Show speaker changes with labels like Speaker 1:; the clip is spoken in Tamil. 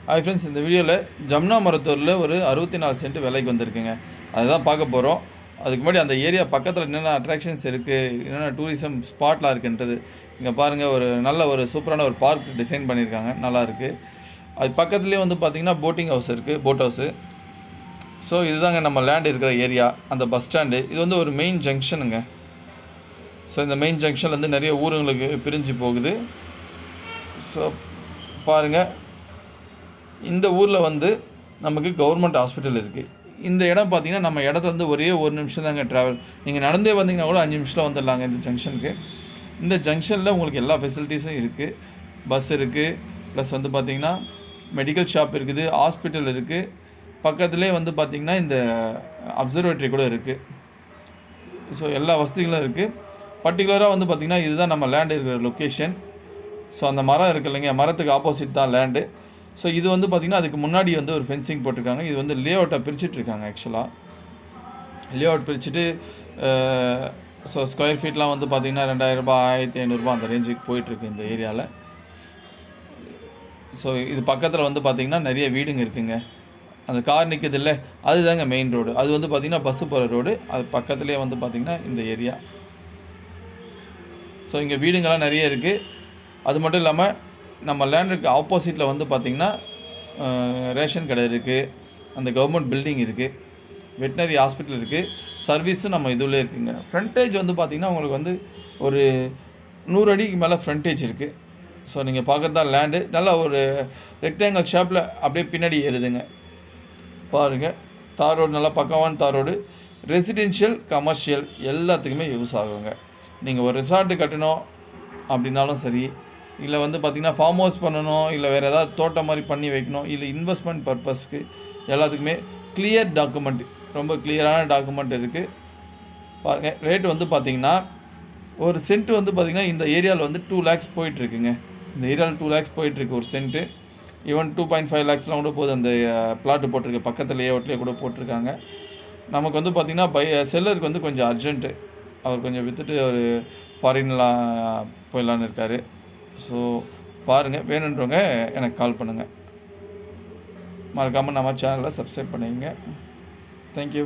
Speaker 1: ஹாய் ஃப்ரெண்ட்ஸ், இந்த வீடியோவில் ஜமுனா மரத்தூரில் ஒரு 64 சென்ட் விலைக்கு வந்திருக்குங்க. அதுதான் பார்க்க போகிறோம். அதுக்கு முன்னாடி அந்த ஏரியா பக்கத்தில் என்னென்ன அட்ராக்ஷன்ஸ் இருக்குது, என்னென்ன டூரிசம் ஸ்பாட்லாம் இருக்குன்றது இங்கே பாருங்கள். ஒரு சூப்பரான ஒரு பார்க் டிசைன் பண்ணியிருக்காங்க, நல்லாயிருக்கு. அது பக்கத்துலேயே வந்து பார்த்திங்கன்னா போட்டிங் ஹவுஸ் இருக்குது, போட் ஹவுஸு. ஸோ இதுதாங்க நம்ம லேண்ட் இருக்கிற ஏரியா, அந்த பஸ் ஸ்டாண்டு. இது வந்து ஒரு மெயின் ஜங்ஷனுங்க. ஸோ இந்த மெயின் ஜங்ஷன்லேருந்து நிறைய ஊருங்களுக்கு பிரிஞ்சு போகுது. ஸோ பாருங்கள், இந்த ஊரில் வந்து நமக்கு கவர்மெண்ட் ஹாஸ்பிட்டல் இருக்குது. இந்த இடம் பார்த்திங்கன்னா நம்ம இடத்த வந்து ஒரே 1 நிமிஷம் தாங்க ட்ராவல். நீங்கள் நடந்தே வந்தீங்கன்னா கூட 5 நிமிஷத்தில் வந்துடலாங்க இந்த ஜங்ஷனுக்கு. இந்த ஜங்ஷனில் உங்களுக்கு எல்லா ஃபெசிலிட்டிஸும் இருக்குது. பஸ் இருக்குது, ப்ளஸ் வந்து பார்த்திங்கன்னா மெடிக்கல் ஷாப் இருக்குது, ஹாஸ்பிட்டல் இருக்குது. பக்கத்துலேயே வந்து பார்த்திங்கன்னா இந்த அப்சர்வேட்டரி கூட இருக்குது. ஸோ எல்லா வசதிகளும் இருக்குது. பர்டிகுலராக வந்து பார்த்திங்கன்னா இதுதான் நம்ம லேண்ட் இருக்கிற லொக்கேஷன். ஸோ அந்த மரம் இருக்குது இல்லைங்க, மரத்துக்கு ஆப்போசிட் தான் லேண்டு. ஸோ இது வந்து பார்த்திங்கன்னா அதுக்கு முன்னாடி வந்து ஒரு ஃபென்சிங் போட்டிருக்காங்க. இது வந்து லே அவுட்டை பிரிச்சுட்ருக்காங்க. ஆக்சுவலாக லே அவுட் பிரிச்சுட்டு ஸோ ஸ்கொயர் ஃபீட்லாம் வந்து பார்த்திங்கன்னா 2000 ரூபாய் 1500 அந்த ரேஞ்சுக்கு போயிட்டுருக்கு இந்த ஏரியாவில். ஸோ இது பக்கத்தில் வந்து பார்த்திங்கன்னா நிறைய வீடுங்க இருக்குங்க. அந்த கார் நிற்குது இல்லை, அதுதாங்க மெயின் ரோடு. அது வந்து பார்த்திங்கன்னா பஸ்ஸு போகிற ரோடு. அது பக்கத்துலேயே வந்து பார்த்திங்கன்னா இந்த ஏரியா. ஸோ இங்கே வீடுங்கள்லாம் நிறைய இருக்குது. அது மட்டும் இல்லாமல் நம்ம லேண்டுக்கு ஆப்போசிட்டில் வந்து பார்த்திங்கன்னா ரேஷன் கடை இருக்குது, அந்த கவர்மெண்ட் பில்டிங் இருக்குது, வெட்டினரி ஹாஸ்பிட்டல் இருக்குது, சர்வீஸும் நம்ம இதுலேயே இருக்குங்க. ஃப்ரண்டேஜ் வந்து பார்த்திங்கன்னா உங்களுக்கு வந்து ஒரு 100 அடிக்கு மேலே ஃப்ரண்டேஜ் இருக்குது. ஸோ நீங்கள் பார்க்கறது தான் லேண்டு. நல்லா ஒரு ரெக்டாங்கிள் ஷேப்பில் அப்படியே பின்னாடி ஏறுதுங்க. பாருங்கள், தார் ரோடு, நல்லா பக்கவான தார் ரோடு. ரெசிடென்ஷியல், கமர்ஷியல் எல்லாத்துக்குமே யூஸ் ஆகுங்க. நீங்கள் ஒரு ரிசார்ட்டு கட்டணும் அப்படின்னாலும் சரி, இல்லை வந்து பார்த்திங்கன்னா ஃபார்ம் ஹவுஸ் பண்ணணும், இல்லை வேறு ஏதாவது தோட்டம் மாதிரி பண்ணி வைக்கணும், இல்லை இன்வெஸ்ட்மெண்ட் பர்பஸ்க்கு எல்லாத்துக்குமே கிளியர் டாக்குமெண்ட், ரொம்ப கிளியரான டாக்குமெண்ட் இருக்குது. பாருங்கள், ரேட்டு வந்து பார்த்திங்கன்னா ஒரு சென்ட்டு வந்து பார்த்திங்கன்னா இந்த ஏரியாவில் வந்து 2 lakhs போயிட்டுருக்குங்க. இந்த ஏரியாவில் 2 lakhs போயிட்டுருக்கு ஒரு சென்ட்டு. ஈவன் 2.5 lakhsலாம் கூட போகுது. அந்த பிளாட்டு போட்டிருக்கு, பக்கத்தில் லேஅவுட்லேயே கூட போட்டிருக்காங்க. நமக்கு வந்து பார்த்திங்கன்னா செல்லருக்கு வந்து கொஞ்சம் அர்ஜென்ட்டு. அவர் கொஞ்சம் விற்றுட்டு அவர் ஃபாரின்லாம் போயிடலான்னு இருக்கார். ஸோ பாருங்கள், வேணுன்றவங்க எனக்கு கால் பண்ணுங்கள். மறக்காமல் நம்ம சேனலை சப்ஸ்கிரைப் பண்ணிக்கங்க. தேங்க்யூ.